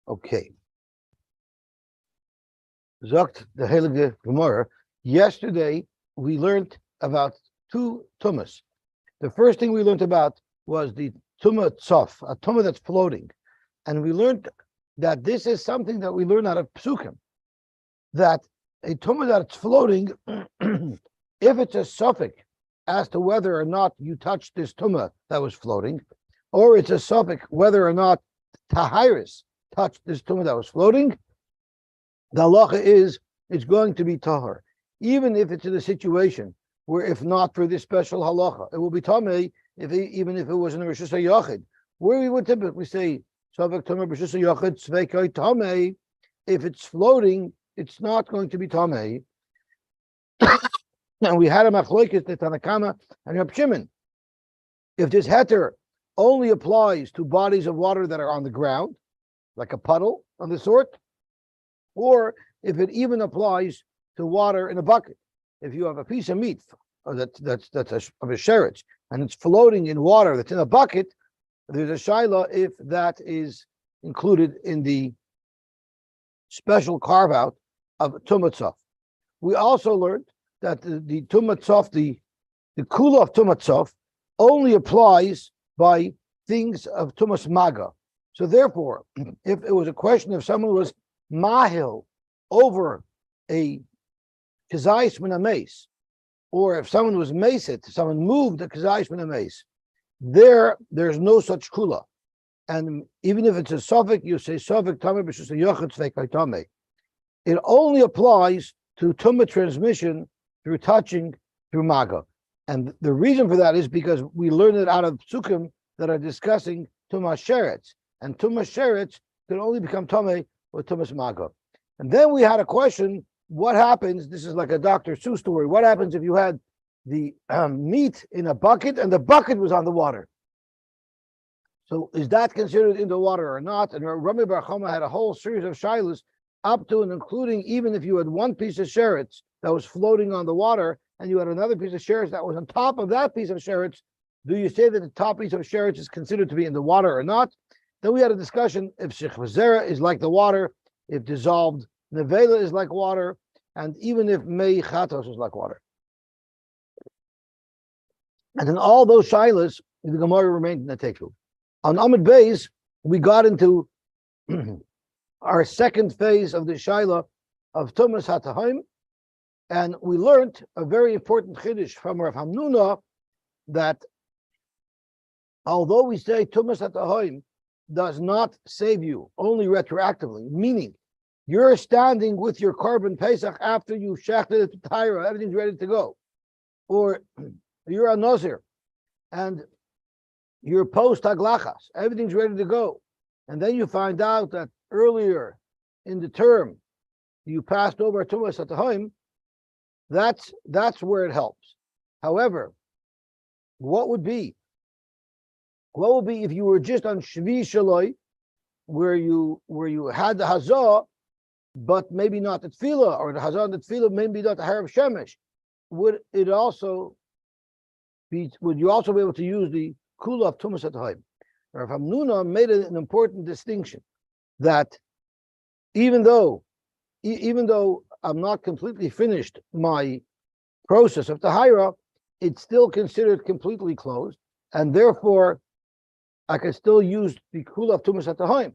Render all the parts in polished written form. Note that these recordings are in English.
Okay. Zogt the Heilige Gemara. Yesterday we learned about two tumas. The first thing we learned about was the tumah tzof, a tumah that's floating, and we learned that this is something that we learn out of psukim. That a tumah that's floating, if it's a suffix as to whether or not you touched this tumah that was floating, or it's a suffix whether or not tahiris touched this tumah that was floating, the halacha is it's going to be tahar, even if it's in a situation where, if not for this special halacha, it will be tamei. Even if it was in a rishus hayachid, where we would typically say suffix tumah rishus hayachid sveikai tamei, if it's floating, it's not going to be tamei. And we had a machlokes the Tanakama and Reb Shimon. If this heter only applies to bodies of water that are on the ground, like a puddle of the sort, or if it even applies to water in a bucket. If you have a piece of meat that's of a sheretz and it's floating in water that's in a bucket, there's a shaila if that is included in the special carve out of tumah tzaf. We also learned that the tumah tzaf, the kula of tumah tzaf, only applies by things of tumas maga. So therefore, if it was a question if someone was mahil over a kazayis min mace, or if someone was maced, someone moved a kazayis min mace, there's no such kula. And even if it's a suffix, you say suffix tamei b'shus hayachid sveikai tamei. It only applies to tumah transmission through touching through maga. And the reason for that is because we learned it out of psukim that are discussing tumah sheretz. And tumah sheretz can only become tamei with tumas maga. And then we had a question, what happens, this is like a Dr. Seuss story, what happens if you had the meat in a bucket and the bucket was on the water? So is that considered in the water or not? And Rami Bar Chama had a whole series of shilas up to and including even if you had one piece of sheretz that was floating on the water and you had another piece of sheretz that was on top of that piece of sheretz, do you say that the top piece of sheretz is considered to be in the water or not? Then we had a discussion if shechvazera is like the water, if dissolved nevela is like water, and even if mei chatos is like water. And in all those shilas, the Gemara remained in the Teku. On Amud Beis, we got into our second phase of the shaila of Tumas HaTahaim, and we learned a very important chiddush from Rav Hamnuna that although we say Tumas HaTahaim does not save you only retroactively, meaning you're standing with your carbon Pesach after you shechted it to Tyra, everything's ready to go, or you're a Nazir and you're post Haglachas, everything's ready to go, and then you find out that earlier in the term you passed over Tumas HaTahaim, that's where it helps. However, what would be if you were just on Shvi Shaloi, where you had the Hazah, but maybe not the Tefillah, or the Hazah and the Tefillah, maybe not the Harav Shemesh? Would you also be able to use the Kula of Tumas HaTahaim? Rav Hamnuna made an important distinction that even though I'm not completely finished my process of Tahira, it's still considered completely closed, and therefore I can still use the Kula of Tumas HaTahaim.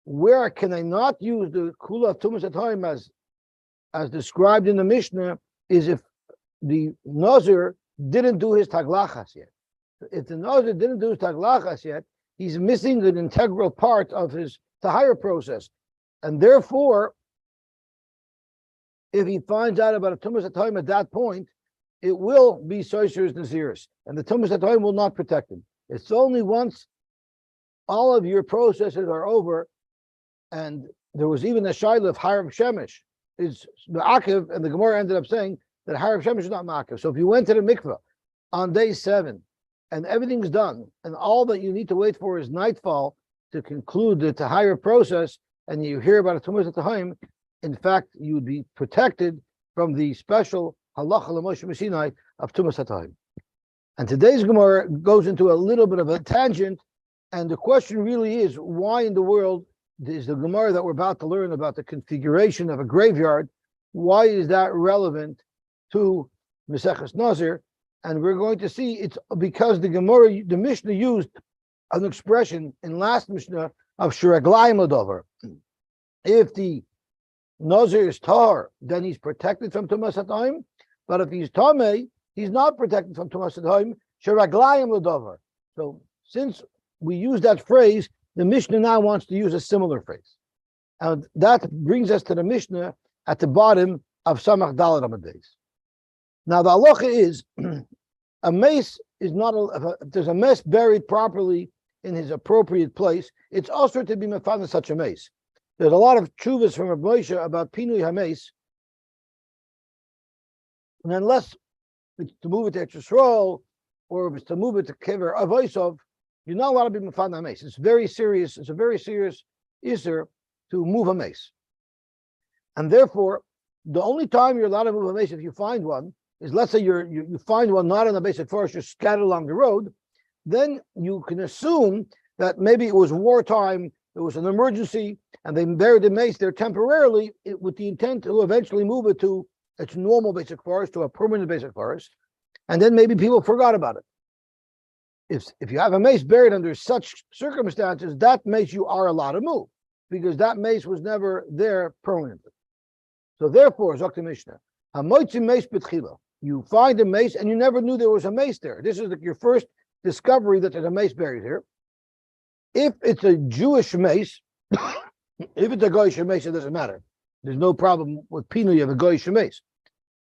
Where can I not use the Kula of Tumas HaTahaim as described in the Mishnah is if the Nazir didn't do his Taglachas yet. If the Nazir didn't do his Taglachas yet, he's missing an integral part of his Tahira process. And therefore, if he finds out about a Tumas HaTahaim at that point, it will be Soiser's Naziris, and the Tumas HaTahaim will not protect him. It's only once all of your processes are over, and there was even a shaila of Harav Shemesh is Ma'akiv, and the Gemara ended up saying that Harav Shemesh is not Ma'akiv. So if you went to the mikveh on day 7, and everything's done, and all that you need to wait for is nightfall to conclude the Tahira process, and you hear about a Tumas HaTahaim, in fact, you would be protected from the special halacha l'Moshe Messinai of Tumas HaTahaim. And today's Gemara goes into a little bit of a tangent, and the question really is, why in the world is the Gemara that we're about to learn about the configuration of a graveyard. Why is that relevant to Maseches Nazir? And we're going to see it's because the Mishnah used an expression in last Mishnah of Shiraglayim Ladover. If the Nazir is Tar, then he's protected from Tumas HaTaim. But if he's Tameh, he's not protected from Tumas HaTaim. Shiraglayim Ladover. So since we use that phrase, the Mishnah now wants to use a similar phrase. And that brings us to the Mishnah at the bottom of Samach Daled Amud Beis. Now the halacha is, a mace is not, if there's a mace buried properly in his appropriate place, it's also to be mefana such a mace. There's a lot of tshuvas from Rabbi Moshe about Pinui HaMace, and unless it's to move it to Eretz Yisrael, or if it's to move it to Kever Avoisov, you're not allowed to be mefana a mace. It's very serious. It's a very serious issur to move a mace, and therefore, the only time you're allowed to move a mace if you find one is, let's say you find one not in a basic forest, you're scattered along the road, then you can assume that maybe it was wartime, it was an emergency, and they buried the mace there temporarily with the intent to eventually move it to its normal basic forest, to a permanent basic forest, and then maybe people forgot about it. If you have a mace buried under such circumstances, that mace you are allowed to move, because that mace was never there permanently. So therefore, Zok Mishnah, mace b'tchila. You find a mace and you never knew there was a mace there. This is your first discovery that there's a mace buried here. If it's a Jewish mace, if it's a Goyish mace, it doesn't matter. There's no problem with Pinui of a Goyish mace.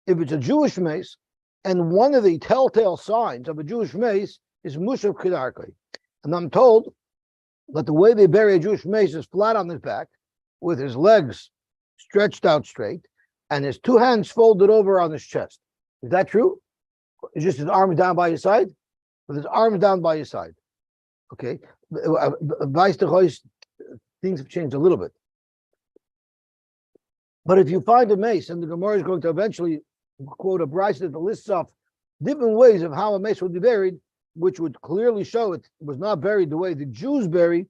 If it's a Jewish mace, and one of the telltale signs of a Jewish mace is Mushav Kedarkei. And I'm told that the way they bury a Jewish mace is flat on his back, with his legs stretched out straight, and his two hands folded over on his chest. Is that true? It's just his arms down by his side? With his arms down by his side. Okay. Things have changed a little bit. But if you find a mace, and the Gemara is going to eventually quote a brayso that lists off different ways of how a mace would be buried, which would clearly show it was not buried the way the Jews bury,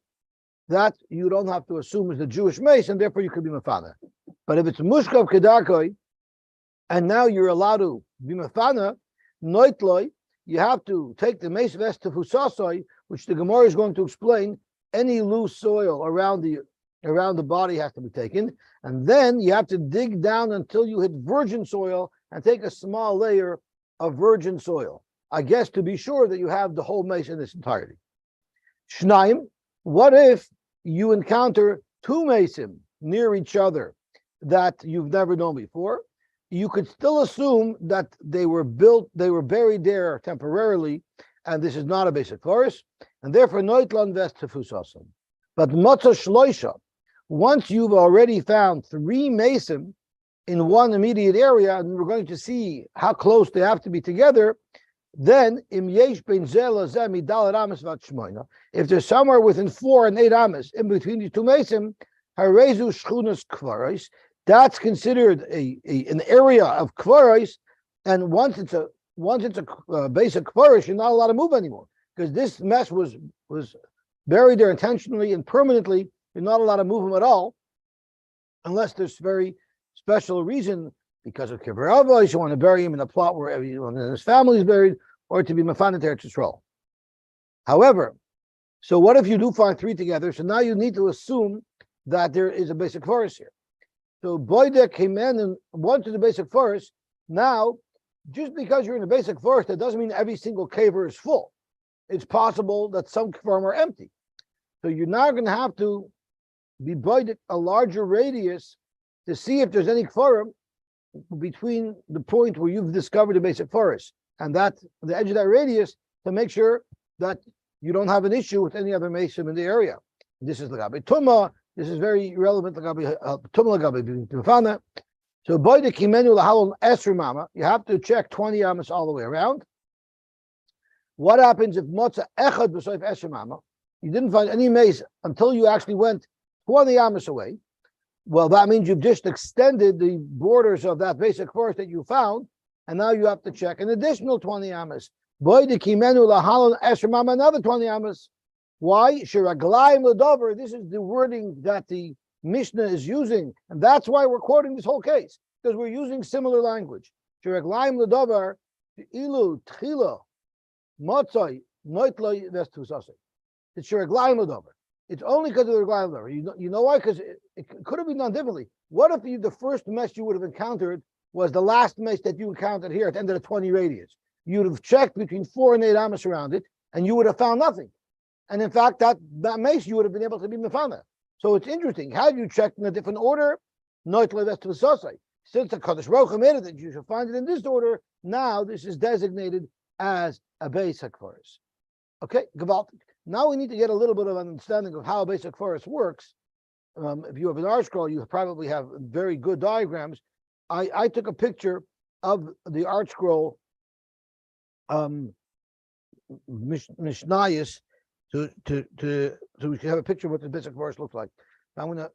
that you don't have to assume is the Jewish mace, and therefore you could be mefana. But if it's mushkav kedarkoi, and now you're allowed to be mefana, noitloi, you have to take the mace vest to fusasoi, which the Gemara is going to explain. Any loose soil around the body has to be taken, and then you have to dig down until you hit virgin soil and take a small layer of virgin soil. I guess to be sure that you have the whole mace in its entirety. Shnaim, what if you encounter two mason near each other that you've never known before? You could still assume that they were buried there temporarily, and this is not a basic forest, and therefore noitlan vest tefusasam. But matzah shloisha, once you've already found three mason in one immediate area, and we're going to see how close they have to be together, then im yesh ben zeh zeh midal amas vat shmoina, if there's somewhere within 4 and 8 amas in between these two mason, harezu shchunas kvaros, that's considered an area of kvaros, and once it's a basic kvaros, you're not allowed to move anymore, because this mess was buried there intentionally and permanently. You're not allowed to move him at all, unless there's very special reason, because of Kever Avos, you want to bury him in a plot where everyone in his family is buried, or to be Mefana Eretz Yisrael. However, so what if you do find three together? So now you need to assume that there is a basic forest here. So Boydek came in and went to the basic forest. Now, just because you're in the basic forest, that doesn't mean every single kever is full. It's possible that some keverim are empty. So you're now going to have to be Boydek a larger radius to see if there's any keverim between the point where you've discovered the basic forest and that the edge of that radius, to make sure that you don't have an issue with any other mason in the area. This is Lagabe Tuma. This is very relevant. Lagabe Tuma Lagabe Bifana. So boy the Kimenu Lahalon Esri Mama, you have to check 20 amas all the way around. What happens if Motza Echad B'Soif Esri Mama? You didn't find any mace until you actually went 20 amas away. Well, that means you've just extended the borders of that basic forest that you found, and now you have to check an additional 20 amas. Boy, the Kimenu Lahalon Esher Mama, another 20 amas. Why? Shiraglaim Ladover. This is the wording that the Mishnah is using, and that's why we're quoting this whole case, because we're using similar language. Shiraglaim Ladover, Ilu Tchila Motzai Noitloi Vestusase. It's Shiraglaim Ladover. It's only because of the Raglaim Ladover. You know why? Because it could have been done differently. What if the first mesh you would have encountered was the last mesh that you encountered here at the end of the 20 radius? You would have checked between 4 and 8 amas around it, and you would have found nothing. And in fact, that mesh you would have been able to be mefana. So it's interesting. Had you checked in a different order, since the Kadosh Baruch Hu made it that you should find it in this order, now this is designated as a basic forest. Okay, gewaltig. Now we need to get a little bit of an understanding of how a basic forest works. If you have an art scroll, you probably have very good diagrams. I took a picture of the art scroll Mishnayos so we can have a picture of what the basic forest looks like. I'm going to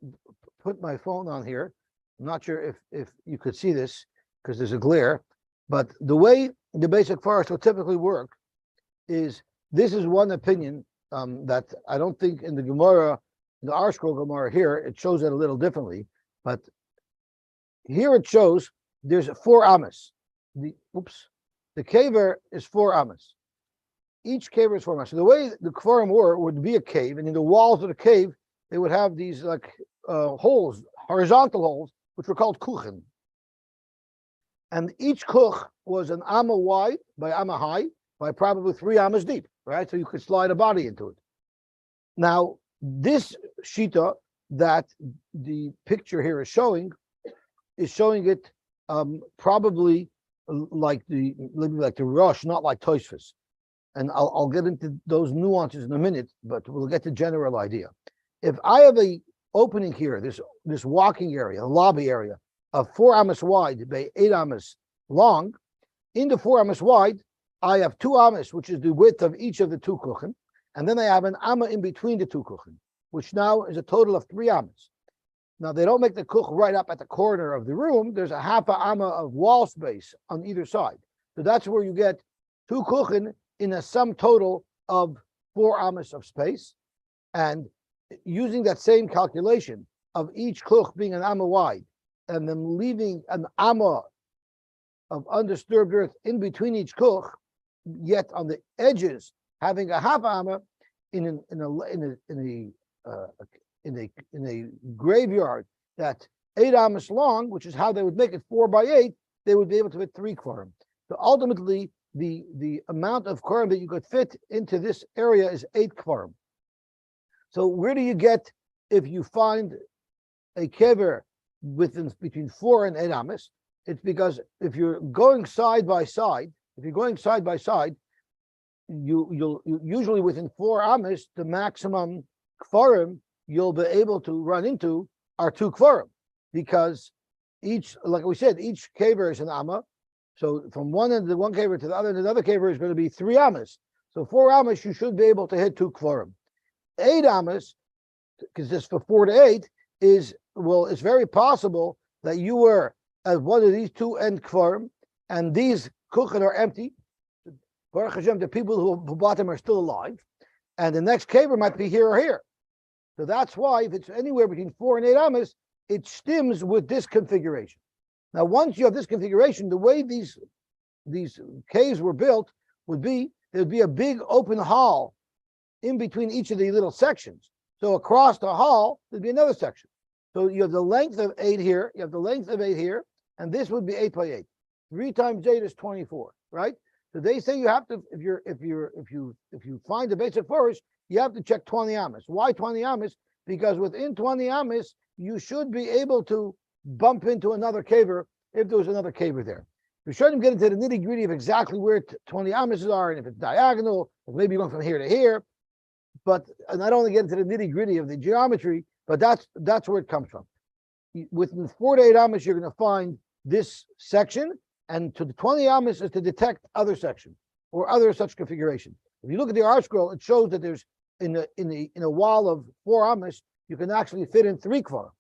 put my phone on here. I'm not sure if you could see this because there's a glare, but the way the basic forest will typically work is this is one opinion that I don't think in the Gemara, in the R scroll Gemara here, it shows it a little differently, but here it shows there's 4 amas. The Kever is 4 amas. Each Kever is 4 amas. So the way the Kfarim were would be a cave, and in the walls of the cave, they would have these like holes, horizontal holes, which were called kuchen. And each kuch was an amma wide by amma high by probably 3 amas deep, right? So you could slide a body into it. Now, this shita that the picture here is showing it probably like the Rosh, not like Tosfos. And I'll get into those nuances in a minute, but we'll get the general idea. If I have a opening here, this walking area, a lobby area of 4 amas wide by 8 amas long, in the 4 amas wide, I have 2 amas, which is the width of each of the 2 kuchen, and then I have an amma in between the 2 kuchen, which now is a total of 3 amas. Now they don't make the kuch right up at the corner of the room. There's a half a amma of wall space on either side. So that's where you get 2 kuchen in a sum total of 4 amas of space. And using that same calculation of each kuch being an amma wide, and then leaving an amma of undisturbed earth in between each kuch, yet on the edges having a half amma in a graveyard that's 8 amas long, which is how they would make it 4 by 8, they would be able to fit 3 kvarim. So ultimately, the amount of kvarim that you could fit into this area is 8 kvarim. So where do you get if you find a kever between 4 and 8 amas? It's because if you're going side by side, you'll usually within 4 amas, the maximum kvarim you'll be able to run into are 2 kvarim, because each, like we said, each kever is an amma. So from one end of one kever to the other, and another kever is going to be 3 amas. So 4 amas, you should be able to hit 2 kvarim. 8 amas, because this for 4 to 8 is, well, it's very possible that you were at one of these 2 end kvarim, and these kuchen are empty. Baruch Hashem, the people who bought them are still alive, and the next kever might be here or here. So that's why if it's anywhere between 4 and 8 amas, it stems with this configuration. Now, once you have this configuration, the way these caves were built would be, there'd be a big open hall in between each of the little sections. So across the hall, there'd be another section. So you have the length of 8 here, you have the length of 8 here, and this would be 8 by 8. 3 times 8 is 24, right? So they say you have to, if you find the basic forest, you have to check 20 amas. Why 20 amas? Because within 20 amas, you should be able to bump into another kever if there was another kever there. We shouldn't get into the nitty gritty of exactly where 20 amas are, and if it's diagonal, or maybe you're going from here to here. But not only get into the nitty gritty of the geometry, but that's where it comes from. Within 4 to 8 amas, you're going to find this section, and to the 20 amas is to detect other section or other such configuration. If you look at the art scroll, it shows that there's in a wall of 4 amas, you can actually fit in 3 kvarim,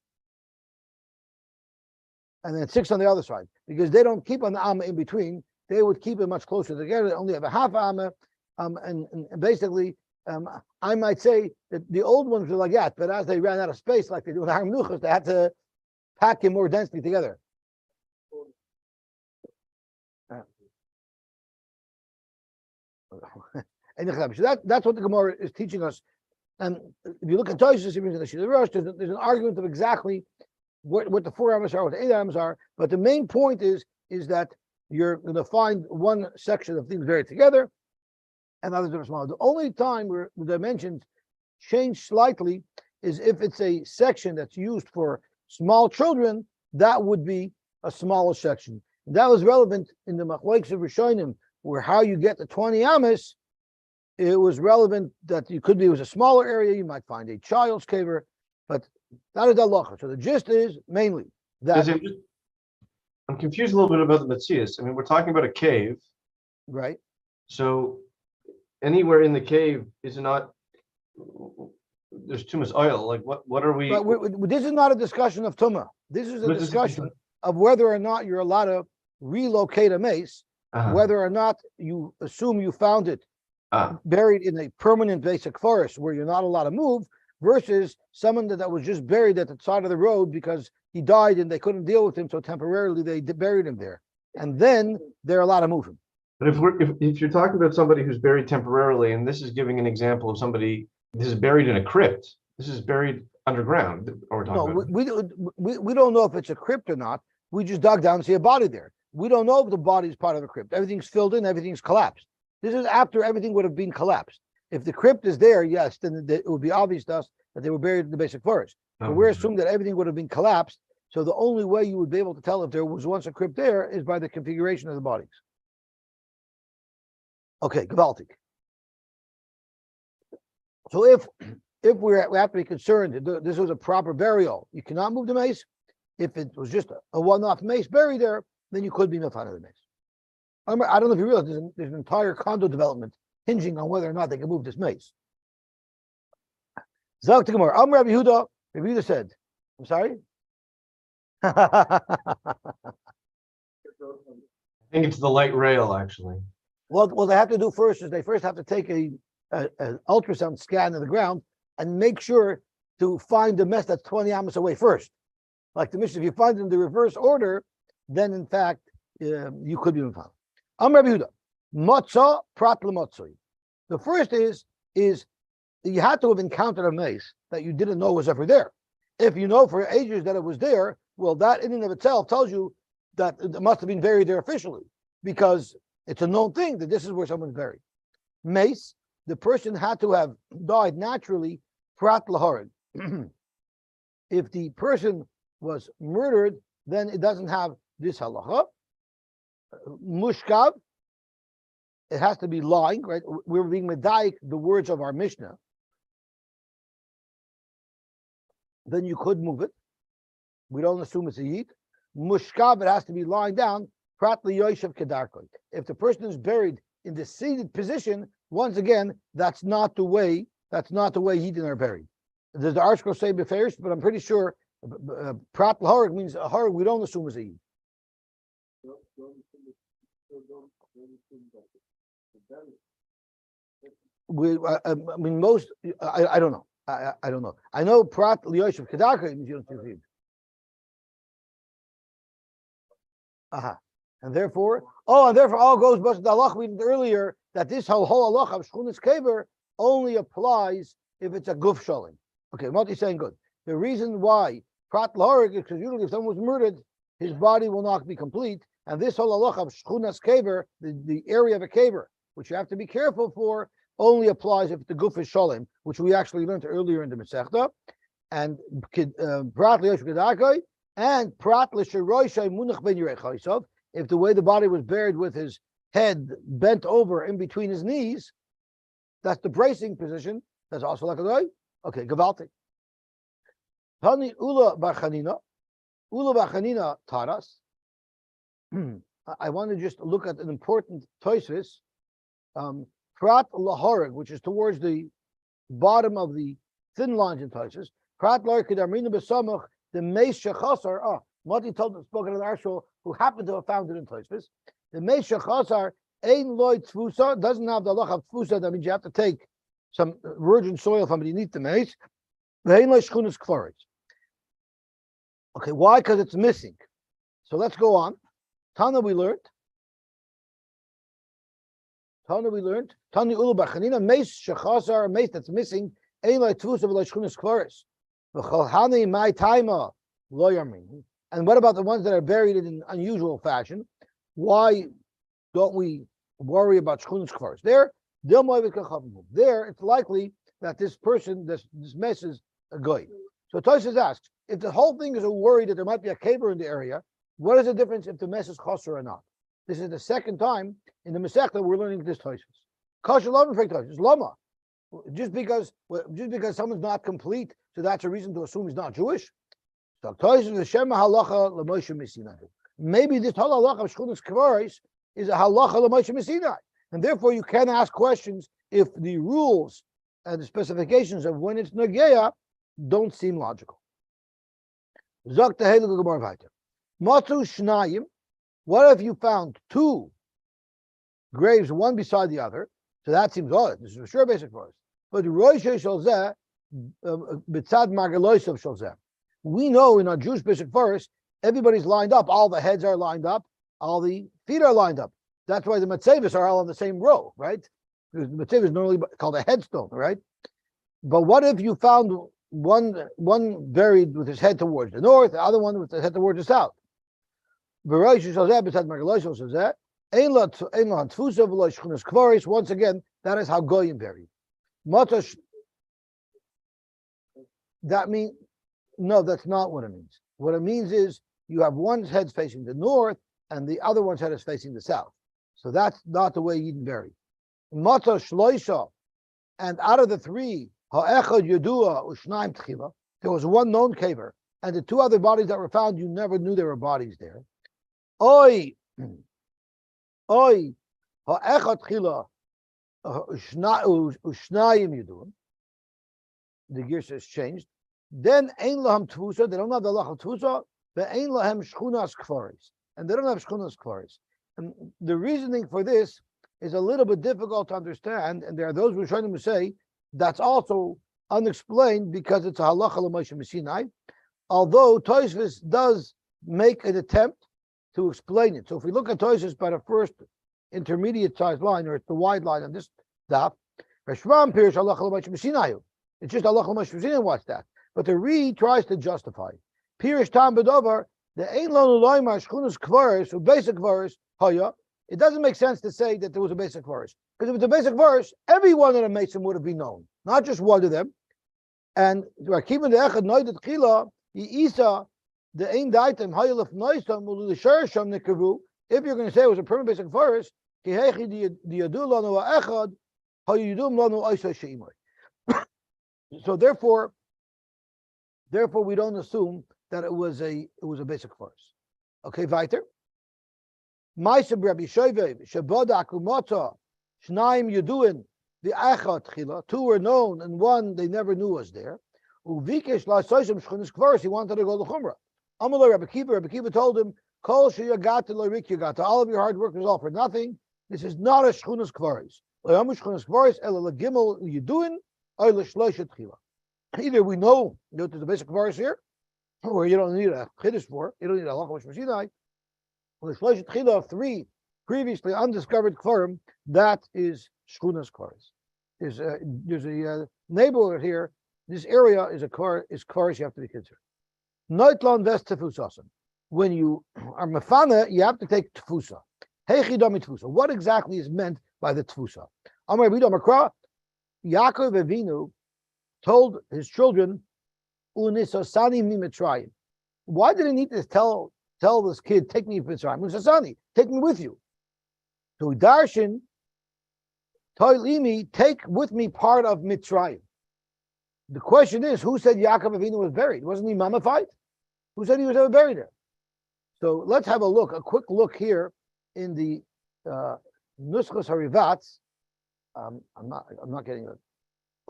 and then 6 on the other side, because they don't keep on the amma in between. They would keep it much closer together. They only have a half amma, and basically I might say that the old ones were like that, but as they ran out of space, like they do in Har Menuchos, they had to pack him more densely together. So that's what the Gemara is teaching us. And if you look at Tosfos, there's an argument of exactly what the 4 amos are, what the 8 amos are. But the main point is that you're going to find one section of things buried together, and others are smaller. The only time where the dimensions change slightly is if it's a section that's used for small children. That would be a smaller section. That was relevant in the Machlokes of Rishonim, where how you get the 20 amos. It was relevant that it was a smaller area. You might find a child's kever, but that is the halacha. So the gist is mainly that. I'm confused a little bit about the Metzias. I mean, we're talking about a cave, right? So anywhere in the cave is not. There's too much oil. Like what are we? But this is not a discussion of tumah. This is a discussion of whether or not you're allowed to relocate a mace, whether or not you assume you found it buried in a permanent basic forest where you're not allowed to move, versus someone that was just buried at the side of the road because he died and they couldn't deal with him, so temporarily they buried him there, and then they're allowed to move him. But if you're talking about somebody who's buried temporarily, and this is giving an example of somebody, this is buried in a crypt. This is buried underground. Or we're talking about. We don't know if it's a crypt or not. We just dug down and see a body there. We don't know if the body is part of a crypt. Everything's filled in. Everything's collapsed. This is after everything would have been collapsed. If the crypt is there, yes, then it would be obvious to us that they were buried in the basic forest. But we're assuming that everything would have been collapsed. So the only way you would be able to tell if there was once a crypt there is by the configuration of the bodies. Okay, gewaltig. So if we have to be concerned that this was a proper burial, you cannot move the mace. If it was just a one-off mace buried there, then you could be mafana the mace. I don't know if you realize there's an entire condo development hinging on whether or not they can move this mace. Zog to Gemara. Rabbi Yehuda said, I'm sorry? I think it's the light rail, actually. Well, they have to do first is they first have to take an ultrasound scan of the ground and make sure to find the mess that's 20 amos away first. Like the mission, if you find it in the reverse order, then in fact you could be found. Rabbi Yehuda, matzah prat l'matzah. The first is you had to have encountered a mace that you didn't know was ever there. If you know for ages that it was there, well, that in and of itself tells you that it must have been buried there officially, because it's a known thing that this is where someone's buried. Mace, the person had to have died naturally, prat l'hareg. If the person was murdered, then it doesn't have this halacha. Mushkav, it has to be lying, right? We're being medayik the words of our Mishnah. Then you could move it. We don't assume it's a yid. Mushkav, it has to be lying down. Prat li'yoshev kedarkoi. If the person is buried in the seated position, once again, that's not the way yidin are buried. Does the article say beferish? But I'm pretty sure prat l'hareg means a hareg. We don't assume is a yid. I mean, most. I don't know. I don't know. I know prat li'yoshev kedarkoi means you don't see yid. And therefore, all goes back to the halacha we did earlier, that this whole halacha of shchunas kever only applies if it's a guf sholim. Okay, Mati's saying good. The reason why prat l'hareg is because usually if someone was murdered, his body will not be complete. And this whole halacha of shchunas kever, the area of a kever, which you have to be careful for, only applies if the guf is sholim, which we actually learned earlier in the Masechta. And prat li'yoshev kedarkoi and prat l'sheroishay munach ben yirei. If the way the body was buried with his head bent over in between his knees, that's the bracing position. That's also like a guy. Okay, gewaltig. Tani Ula Barchanina. Ula Barchanina taught us. I want to just look at an important Tosfos. Prat l'hareg, which is towards the bottom of the thin lines in Tosfos. Prat l'hareg kedarmina b'samach the meis shechasar. Mati spoken to the Arshul, who happened to have found it in Tosfos. The meis shechasar ein loy tfusa, doesn't have the halacha of tfusa. That means you have to take some virgin soil from beneath the mace. Okay, why? Because it's missing. So let's go on. Tana we learned. Tana ulubachanina mace shechasar, mace that's missing. Ein like tvusa v'lo shchunas kvaris. V'cholhani my taima lo yarmin. And what about the ones that are buried in an unusual fashion? Why don't we worry about shchunas kvaris? There, it's likely that this person, this mess is a goy. So Tosfos asks, if the whole thing is a worry that there might be a kever in the area, what is the difference if the mess is chaser or not? This is the second time in the Masechta we're learning this Tosfos. Kasher lama fake Tosfos. Lama. Just because someone's not complete, so that's a reason to assume he's not Jewish. So Tosfos v'shem halacha l'Moshe Missinai. Maybe this whole halacha of shchunas kvaris is a halacha l'Moshe Missinai, and therefore you can ask questions if the rules and the specifications of when it's nageya don't seem logical. Zok tehelu gemar vayter. Matu shnayim. What if you found two graves, one beside the other? So that seems odd. This is for sure basic for us. But roishe shalzeh b'tzad margeloisav shalzeh. We know in our Jewish basic forest, everybody's lined up. All the heads are lined up. All the feet are lined up. That's why the matzevis are all on the same row, right? Because the matzevis is normally called a headstone, right? But what if you found one buried with his head towards the north, the other one with his head towards the south? Once again, that is how goyim bury. That means no, that's not what it means. What it means is you have one's head facing the north and the other one's head is facing the south. So that's not the way you'd bury. Mata shloisha, and out of the three, ha'echad yedua u'shnaim tchila, there was one known kever, and the two other bodies that were found, you never knew there were bodies there. Ha'echad tchila u'shnayim yedua. The gear says changed. Then ein lahem tfusa, they don't have the lach of tfusa, but ein lahem shchunas kfaris, and they don't have shchunas kfaris. And the reasoning for this is a little bit difficult to understand, and there are those Rishonim who say that's also unexplained because it's a halacha l'Moshe Missinai, although Tosfos does make an attempt to explain it. So if we look at Tosfos by the first intermediate sized line, or the wide line on this daf, Reshvam Pirish halacha l'Moshe Missinai. It's just halacha l'Moshe Missinai. What's that? But the Re tries to justify. Pirish Tam Bedover, the Ein Lanu Loimar Shchunas Kvaris, or basic Kvaris, Haya. It doesn't make sense to say that there was a basic verse. Because if it's a basic verse, every one of the Mason would have been known, not just one of them. And if you're going to say it was a permanent basic verse, so therefore we don't assume that it was a basic verse. Okay, weiter. Ma'aseh Rabbi Shovev shebodak umota shnaim yeduin the achad tchila. Two were known and one they never knew was there. Uvikesh la'soshim shchunas kvaris. He wanted to go to Chumrah. Amalei Rabbi Kiva told him, Kol sheyagata lo'rik yagata. All of your hard work is all for nothing. This is not a shchunas kvaris. Lo'yamu shchunas kvaris ela legimel yeduin or l'shloisha tchila. Either we know that there's a basic kvaris here, or you don't need a chiddush for. You don't need a halacha l'Moshe Missinai. The Shlosh Tchila of three previously undiscovered kvarim, that is shchunas kvaris. There's a neighborhood here. This area is kvaris you have to be considered. Noitlan vest tefusasim. When you are mefana, you have to take tefusa. Heichidami tefusa. What exactly is meant by the tefusa? Amar Bidam Makra, Yaakov Avinu told his children, Unisosani mimetrayim. Why did he need to tell this kid, take me to Mitzrayim? Musasani, take me with you. So Darshan, Toilimi, take with me part of Mitzrayim. The question is, who said Yaakov Avinu was buried? Wasn't he mummified? Who said he was ever buried there? So let's have a quick look here in the Nuschos Harivatz. I'm not getting a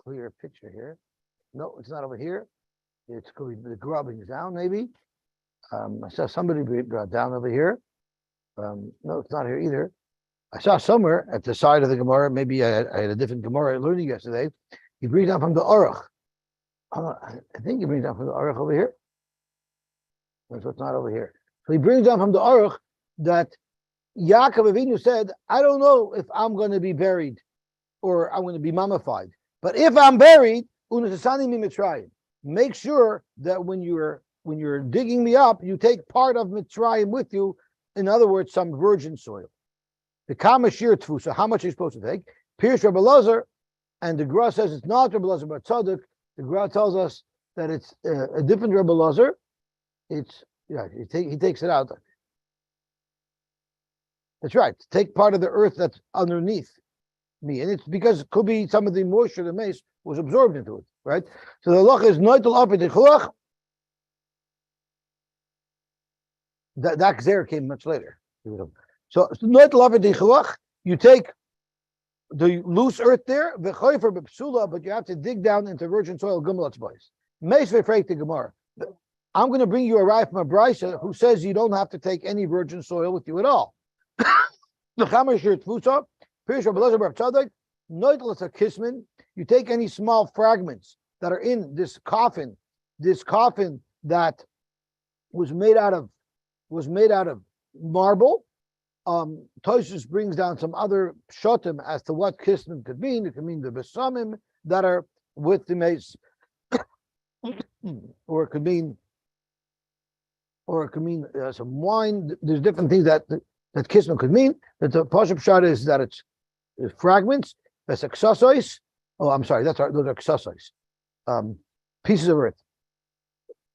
clear picture here. No, it's not over here. It's the grubbings down, maybe. I saw somebody brought down over here. No, it's not here either. I saw somewhere at the side of the Gemara, maybe I had a different Gemara learning yesterday. He brings down from the Aruch. I think he brings down from the Aruch over here. So it's not over here. So he brings down from the Aruch that Yaakov Avinu said, I don't know if I'm going to be buried or I'm going to be mummified. But if I'm buried, make sure that when you're digging me up, you take part of Mitzrayim with you. In other words, some virgin soil. The Kamashir Tfusa, how much are you supposed to take? Pierce Rabbi Lazar, and the Gra says it's not Rabbi Lazar, but Tzaddik. The Gra tells us that it's a different Rabbi Lazar. It's, he takes it out. That's right. Take part of the earth that's underneath me. And it's because it could be some of the moisture, the mace, was absorbed into it, right? So the loch is noitel up at that Gzer came much later. So you take the loose earth there, but you have to dig down into virgin soil. I'm going to bring you a raya from a brisa who says you don't have to take any virgin soil with you at all. You take any small fragments that are in this coffin that was made out of marble. Tosfos brings down some other shotim as to what kismin could mean. It could mean the besamim that are with the mace, or it could mean some wine. There's different things that kismin could mean. But the pashup shot is that it's fragments. That's exosois. Oh, I'm sorry. Those are exosois. Pieces of earth.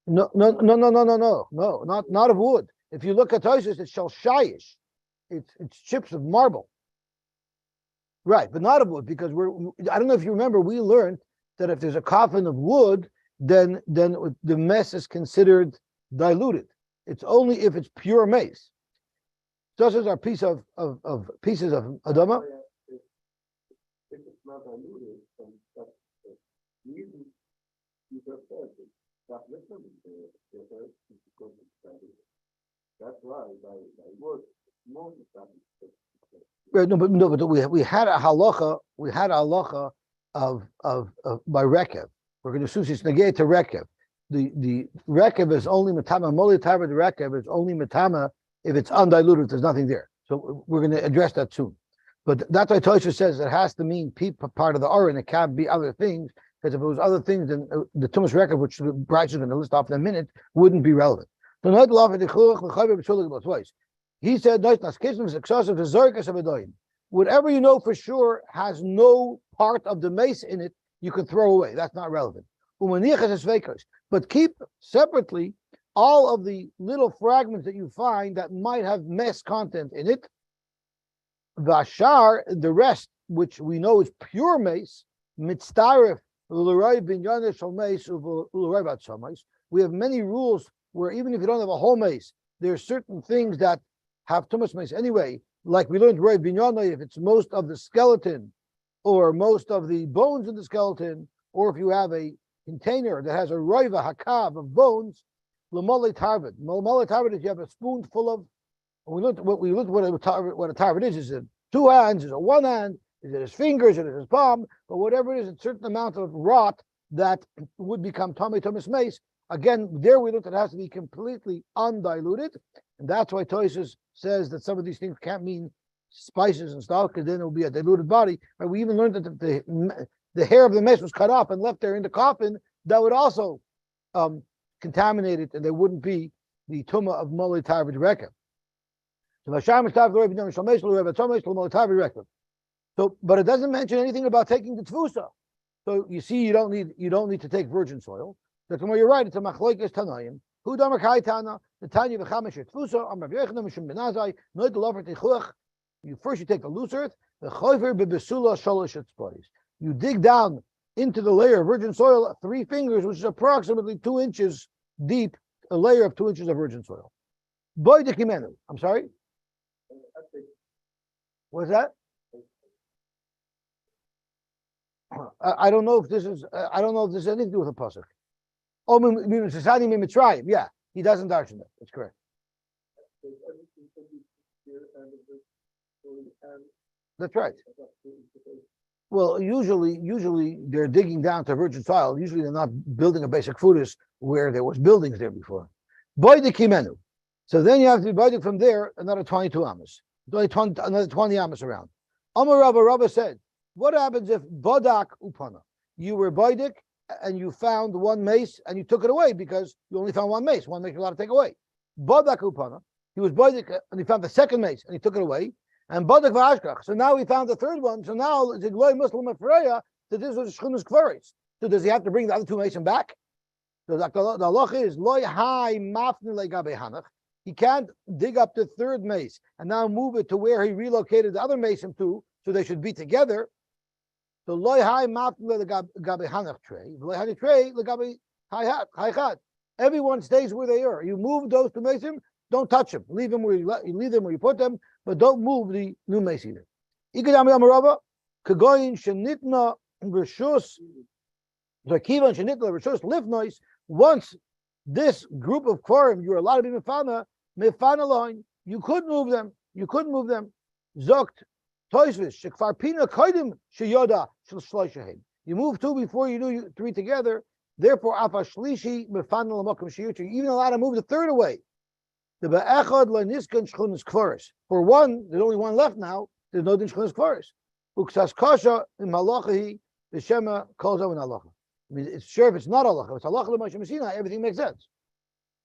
No, not of wood. If you look at Tosfos, it's shalshayish. It's chips of marble. Right, but not of wood, because I don't know if you remember, we learned that if there's a coffin of wood, then the mess is considered diluted. It's only if it's pure mace. Those are pieces of Adama. If it's not diluted, you just said that listening because it's diluted. That's why by wood, most of Right, but we had a halacha. We had a halacha of by rekev. We're going to susis negate to rekev. The rekev is only matama. Molitav the rekev is only matama if it's undiluted. There's nothing there. So we're going to address that soon. But that's why Tosfos says it has to mean part of the aron. It can't be other things, because if it was other things, then the tumas rekev, which the Bryce is going to list off in a minute, wouldn't be relevant. So twice. He said, whatever you know for sure has no part of the mace in it, you can throw away. That's not relevant. But keep separately all of the little fragments that you find that might have mess content in it. Vashar, the rest, which we know is pure mace, mitztaref, we have many rules where even if you don't have a whole mace, there are certain things that have tumas mace anyway, like we learned Roy Binyana, if it's most of the skeleton or most of the bones in the skeleton, or if you have a container that has a roiva hakav of bones, l'molet tarvet. L'molet tarvet is you have a spoonful of. We looked what a tarvet is. Is it 2 hands? Is it 1 hand? Is it his fingers? Is it his palm? But whatever it is, a certain amount of rot that would become tumas mace. Again, there we looked at it has to be completely undiluted, and that's why Tosfos says that some of these things can't mean spices and stuff, because then it will be a diluted body. Right? We even learned that the hair of the mesh was cut off and left there in the coffin, that would also contaminate it, and there wouldn't be the tumah of molei tarvid rekev. So, but it doesn't mention anything about taking the tfusa. So you see, you don't need to take virgin soil. That's why you're right. It's a machloikes tanayim. Who damar kai tana? The tanya v'chamesh tfusa. Amar v'yechem mishum benazai. Noit lofer tichuach. You take the loose earth. The choiver bebesula shalosh etzbois. You dig down into the layer of virgin soil 3 fingers, which is approximately 2 inches deep, a layer of 2 inches of virgin soil. Boy de kimenu. I'm sorry. What's that? I don't know if this is. I don't know if this has anything to do with a pasuk. Oh, yeah, he doesn't darshan that. That's correct. That's right. Well, usually they're digging down to virgin soil. Usually they're not building a basic foodist where there was buildings there before. Boydik Kimenu. So then you have to be boydik from there another 22 amas. Another 20 amas around. Amar Rabba said, what happens if Bodak Upana? You were boydik and you found one mace and you took it away because you only found one mace. One mace you're allowed to take away. Bodak Upana. He was boydik and he found the second mace and he took it away. And Badak Vashkach. So now we found the third one. So now it's a Gloy Muslim of Freya that this was Shchunas Kvaris. So does he have to bring the other two mason back? So the halacha is Loy Hai Mafni Legabe Hanach. He can't dig up the third mace and now move it to where he relocated the other mason to, so they should be together. So Loy Hai Mafni Legabe Hanach Trey. Loy Hai Trey Legabe Hai Chad. Everyone stays where they are. You move those two masons, don't touch them. Leave them where you put them, but don't move the new mace either. Ikadami Amarava, Kagoyin Shenitna Rishus, the Kivan Shenitna Rishus Livnois. Once this group of Kvarim, you're allowed to be Mefana line, you could move them. Zokt Toisvis, Shekfar Pina Kaidim Sheyoda Shloishahin. You move two before you do three together. Therefore, Afashlishi Mefana Lamakam Shiyuchi, you're even allowed to move the third away. The be'echad le'niskan shchunas kvaris. For one, there's only one left now. There's no din shchunas kvaris. Uksas kasha in malachahi b'shema calls out in halacha. I mean, it's sure if it's not halacha, it's halacha l'mashem mesina. Everything makes sense.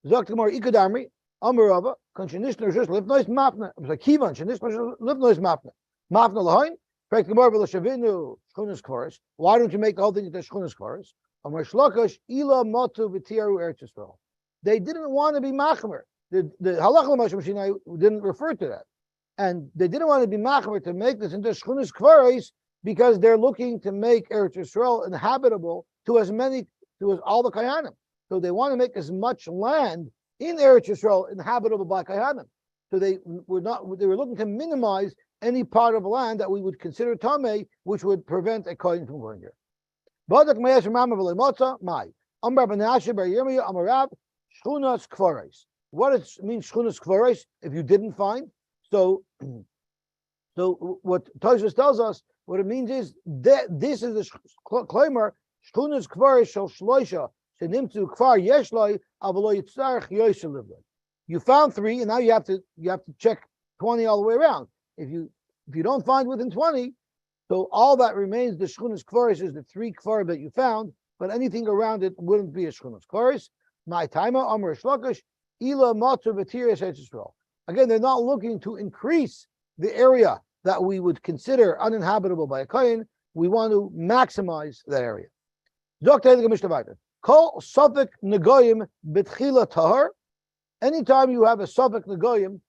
Zok Gemara ikadamri amarava konshenish nershus lifnois mafna. It was a kivan shenish lifnois mafna. Mafna lahain. Correct Gemara v'lashavinu shchunas kvaris. Why don't you make the whole thing into shchunas kvaris? Amar shlakash ila matu v'tiaru eretz Yisrael. They didn't want to be machmer. The halacha l'mashem mesina didn't refer to that, and they didn't want to be machmer to make this into shchunas kvaris because they're looking to make Eretz Yisrael inhabitable to as all the kayanim. So they want to make as much land in Eretz Yisrael inhabitable by kayanim. So they were looking to minimize any part of land that we would consider tamei, which would prevent a kohen from going there. Badak meyash mama v'leimotza mai amar b'nashe bar Yirmiyah amarav shchunas kvaris. What it means shchunas kvaris if you didn't find. So what Tosfos tells us, what it means is that this is the claimer shchunas kvaris shel shloisha shenimtzu kvar yeshloi avlo yitzarich yoyse livloi. You found three, and now you have to check 20 all the way around. If you don't find within 20, so all that remains the shchunas kvaris is the three kvar that you found, but anything around it wouldn't be a shchunas kvaris. My timer amar shlakish. Again, they're not looking to increase the area that we would consider uninhabitable by a kohen. We want to maximize that area. Anytime you have a safek negoyim,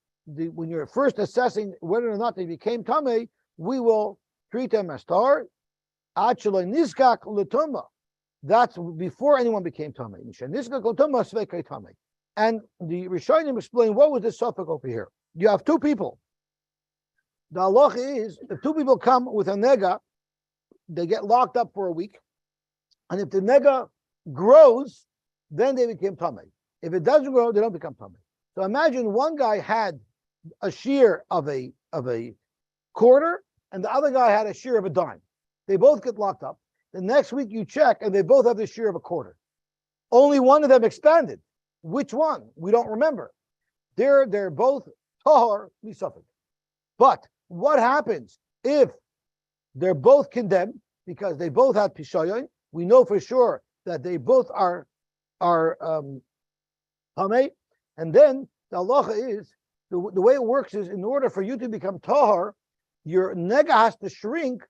when you're first assessing whether or not they became tamei, we will treat them as tahor. That's before anyone became tamei. And the Rishonim explain what was the safek over here. You have two people. The halacha is if two people come with a nega, they get locked up for a week, and if the nega grows, then they become tamei. If it doesn't grow, they don't become tamei. So imagine one guy had a shear of a quarter, and the other guy had a shear of a dime. They both get locked up. The next week you check, and they both have the shear of a quarter. Only one of them expanded. Which one? We don't remember. They're both tahor misafek. But what happens if they're both condemned because they both had pishayon? We know for sure that they both are tamei. And then the halacha is the way it works is in order for you to become tahor, your nega has to shrink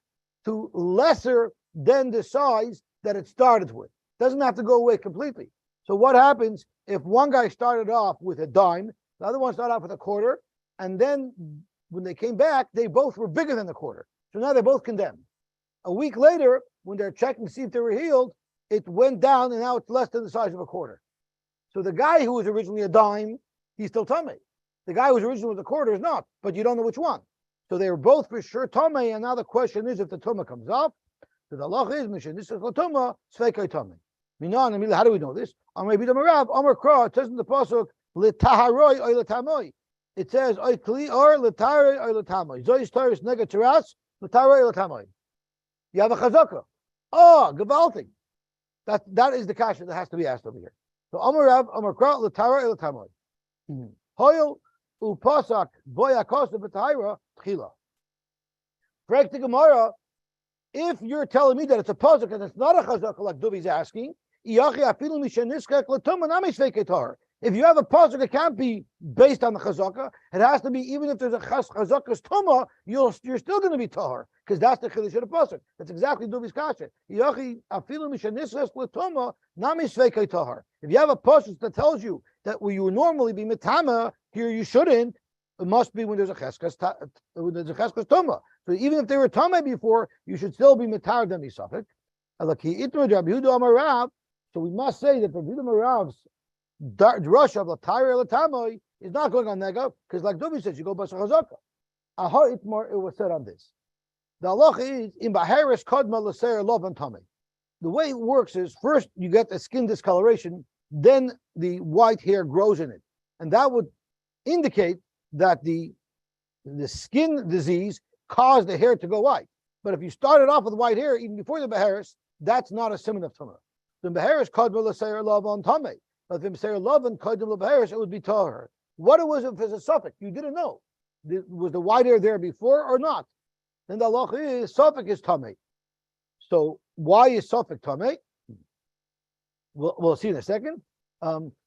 to lesser than the size that it started with. It doesn't have to go away completely. So what happens if one guy started off with a dime, the other one started off with a quarter, and then when they came back, they both were bigger than the quarter. So now they're both condemned. A week later, when they're checking to see if they were healed, it went down and now it's less than the size of a quarter. So the guy who was originally a dime, he's still tamei. The guy who was originally with a quarter is not, but you don't know which one. So they were both for sure tamei, and now the question is if the tumah comes up, so the halacha is mission. This is tumah sveikai tamei. How do we know this? It says in the pasuk, it says, Oy kli or l'tare or l'tamoi. Zois taris nega teras, l'tare or l'tamoi. You have a chazaka. Oh, gewaltig. That is the kasha that has to be asked over here. So Amar Rav, Amar Kra, l'tare or l'tamoi. Hoyel upasak boya kosa b'tahira tchila. Correct the Gemara. If you're telling me that it's a pasuk and it's not a chazaka like Duvi's asking, if you have a pasuk, it can't be based on the chazaka. It has to be, even if there's a chazaka's tuma, you're still going to be tahar, because that's the chiddush of the pasuk. That's exactly Duvi's kasha. If you have a pasuk that tells you that where you would normally be mitama, here you shouldn't. It must be when there's a cheskas tuma. So even if they were tame before, you should still be mitar them misafik. So we must say that the Rabbi Marav's drush of Latayra Latamoi is not going on nega, because like Dubi says, you go basa chazaka. Aha itmar, it was said on this. The halacha is in baharis kadma laser love and tame. The way it works is first you get the skin discoloration, then the white hair grows in it, and that would indicate that the skin disease caused the hair to go white. But if you started off with white hair even before the baharis, that's not a simon of tumah. The baharis kadma laser love on tame. But if Mr. Love and Kaidim Labaharis, it would be Tahar. What it was if it's a suffix, you didn't know. Was the white hair there before or not? Then the halacha is suffix is Tameh. So why is suffix Tameh? We'll see in a second.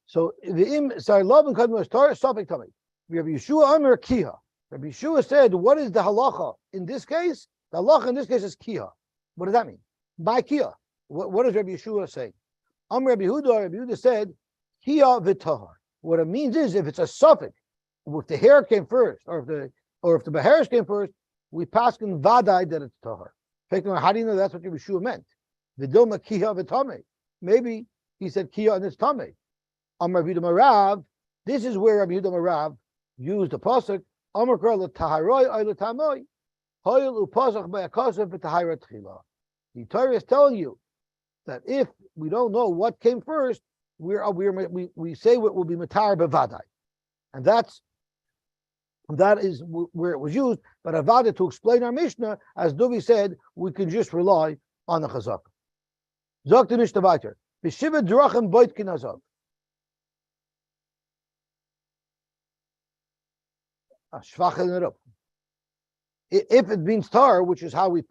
So the Love and Kaidim was Tahar, suffix Tameh. Rabbi Yeshua Amir Kiha. Rabbi Yeshua said, what is the halacha in this case? The halacha in this case is Kiha. What does that mean? By Kiha. What does Rabbi Yeshua say? Rabbi Yehuda said, Kia v'tahar. What it means is, if it's a suffix, if the hair came first, or if the baharis came first, we pass in vadai that it's tahar. How do you know that's what Yeshua meant? V'dilma kia v'tameh. Maybe he said kia and it's tameh. Amar Rabbi Marav. This is where Rabbi Yehuda Marav used the pasuk. Amar kra l'taharoi ay l'tamoi. Hoyel upasach ba'akasav v'tahira tchila. The Torah is telling you that if we don't know what came first, we say what will be matar bevadai, and that is where it was used. But avada, to explain our Mishnah, as Duvi said, we can just rely on the chazak. Zok the Mishnah weiter. B'shiva drachim boitkin hazav. Shvachel it up. If it means tar, which is how the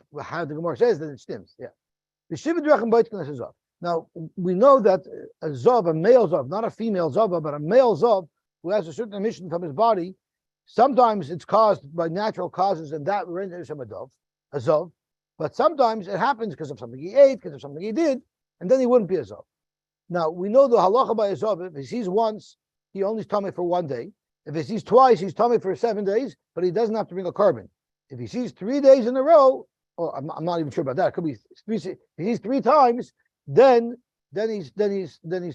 Gemara says, then it stems. Yeah. B'shiva drachim boitkin hazav. Now, we know that a zav, a male zav, not a female zav, but a male zav who has a certain emission from his body, sometimes it's caused by natural causes, and that renders him a zav. But sometimes it happens because of something he ate, because of something he did, and then he wouldn't be a zav. Now, we know the halacha by a zav, if he sees once, he only is tummy for 1 day. If he sees twice, he's tummy for 7 days, but he doesn't have to bring a carbon. If he sees 3 days in a row, or I'm not even sure about that, it could be if he sees 3 times, then he's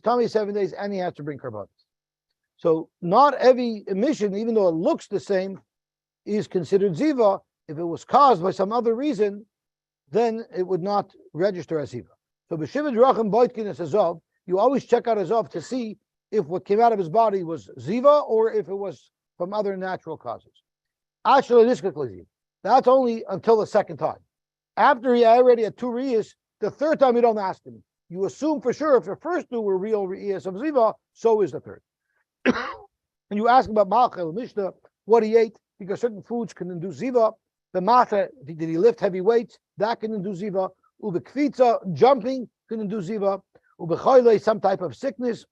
tummy 7 days, and he has to bring carbon. So not every emission, even though it looks the same, is considered ziva. If it was caused by some other reason, then it would not register as ziva. So b'shiva drachim boitkin is a zav. You always check out a zav to see if what came out of his body was ziva or if it was from other natural causes. Actually, that's only until the second time. After he already had 2 riyas, the third time you don't ask him. You assume for sure if the first 2 were real riyas of ziva, so is the third. And you ask about Malchel Mishnah, what he ate, because certain foods can induce ziva. The mata, did he lift heavy weights? That can induce ziva. Ubekvitza, jumping can induce ziva. Ubechoyle, some type of sickness.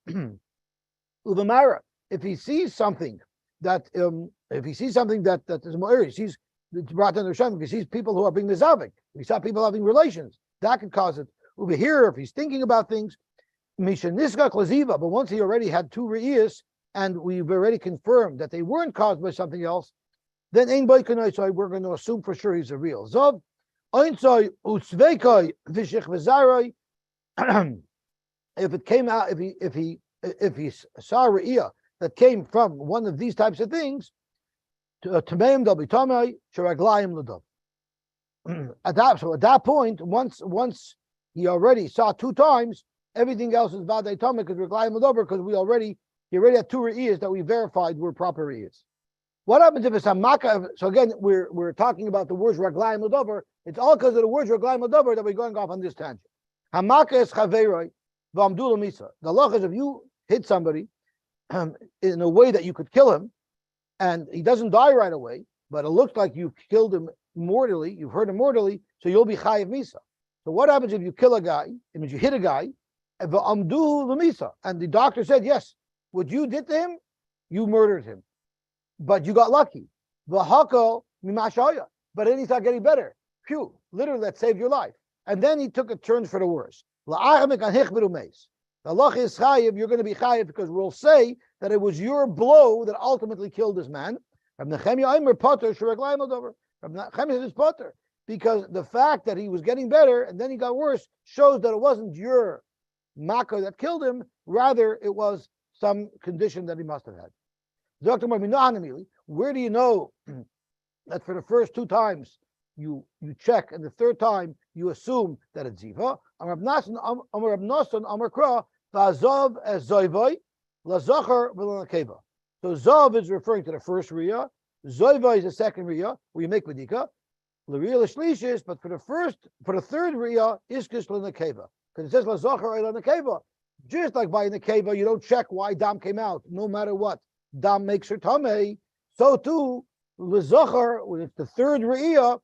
Ubemara, if he sees something that that is more, he sees it's brought under Shem, he sees people who are being mizavik. He saw people having relations. That could cause it. Over here, if he's thinking about things, Mishaniska Klaziva, but once he already had 2 re'iyas, and we've already confirmed that they weren't caused by something else, then Ein Baikanai, we're going to assume for sure he's a real Zav. Einzoi Utzveikai Vishich Vizarai. If it came out, if he saw a re'iyah that came from one of these types of things, Tameim Dabi Tamai, Sharaglayim Ladav. At that point, once he already saw 2 times, everything else is Vadei Tamai because Raglayim Ladav, because he already had 2 re'iyas that we verified were proper re'iyas. What happens if it's a makkah? So again, we're talking about the words raglayim l'dover. It's all because of the words raglayim l'dover that we're going off on this tangent. Hamaka is chaveroi v'amdul misa. The law is if you hit somebody in a way that you could kill him, and he doesn't die right away, but it looks like you killed him mortally, you've hurt him mortally, so you'll be chayiv misa. So what happens if you kill a guy? It means you hit a guy, v'amdul misa, and the doctor said, yes, what you did to him, you murdered him. But you got lucky. V'hako mimashaya. But then he started getting better. Phew, literally that saved your life. And then he took a turn for the worse. The Allah is chayiv, you're going to be chayiv because we'll say that it was your blow that ultimately killed this man. Rabbi Nechemia says it's potter. Because the fact that he was getting better and then he got worse shows that it wasn't your makkah that killed him, rather it was some condition that he must have had. Where do you know that for the first two times you check and the third time you assume that it's ziva? So zav is referring to the first riyah, zoiva is the second riyah where you make medika. But for the third riyah is kisla nekeva, because it says lazachar ila nekeva. Just like by nekeva, you don't check why dam came out, no matter what. Dam makes her tamei. So too, l'zachar, when it's the third re'iyah,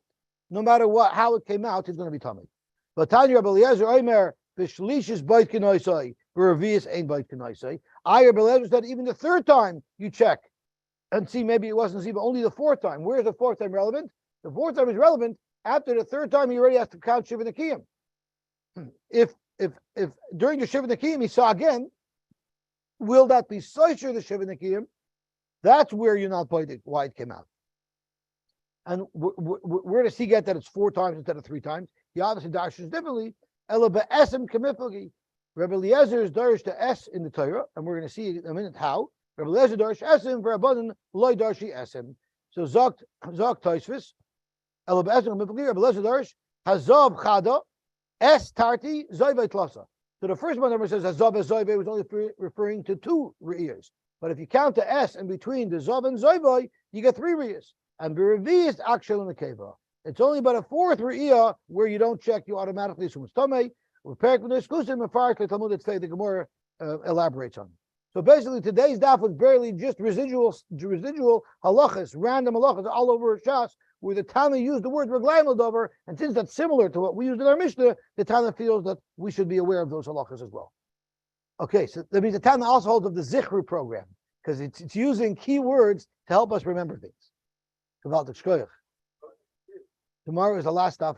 no matter what, how it came out, it's going to be tamei. But Tanya Rabbi Eliezer Omer b'shlish is bait k'noisai, b'revius ain't bait k'noisai. Rabbi Eliezer said even the third time you check and see maybe it wasn't ziva, only the fourth time. Where is the fourth time relevant? The fourth time is relevant after the third time he already has to count shiva nekiyim. If during the shiva nekiyim he saw again, will that be soisher the shiva nekiyim? That's where you're not pointing why it came out. And where does he get that it's four times instead of three times? He obviously dashes differently. Rabbi Eliezer is darish to S in the Torah, and we're going to see in a minute how. Rabbi Eliezer darish esim for abundant loy darshi esim. So zok toisvis. Rabbi Eliezer darish hazav chada es tarti zoyvei tlasa. So the first one that says hazav es zoyvei was only referring to two re'iyahs. But if you count the S in between the Zav and Zoivai, you get three Riyas. And B'Revi is Akshel and the Kever. It's only about a fourth Riyah where you don't check, you automatically assume it's Tomei. With Perik with Exclusive and Farak Talmud it's the Gemara elaborates on. So basically today's daf was barely just residual halachas, random halachas all over Shas, where the Tana used the word Reglayim Ladover, and since that's similar to what we used in our Mishnah, the Tana feels that we should be aware of those halachas as well. Okay, so that means the Tana also holds of the Zichru program, because it's using key words to help us remember things. Tomorrow is the last stuff.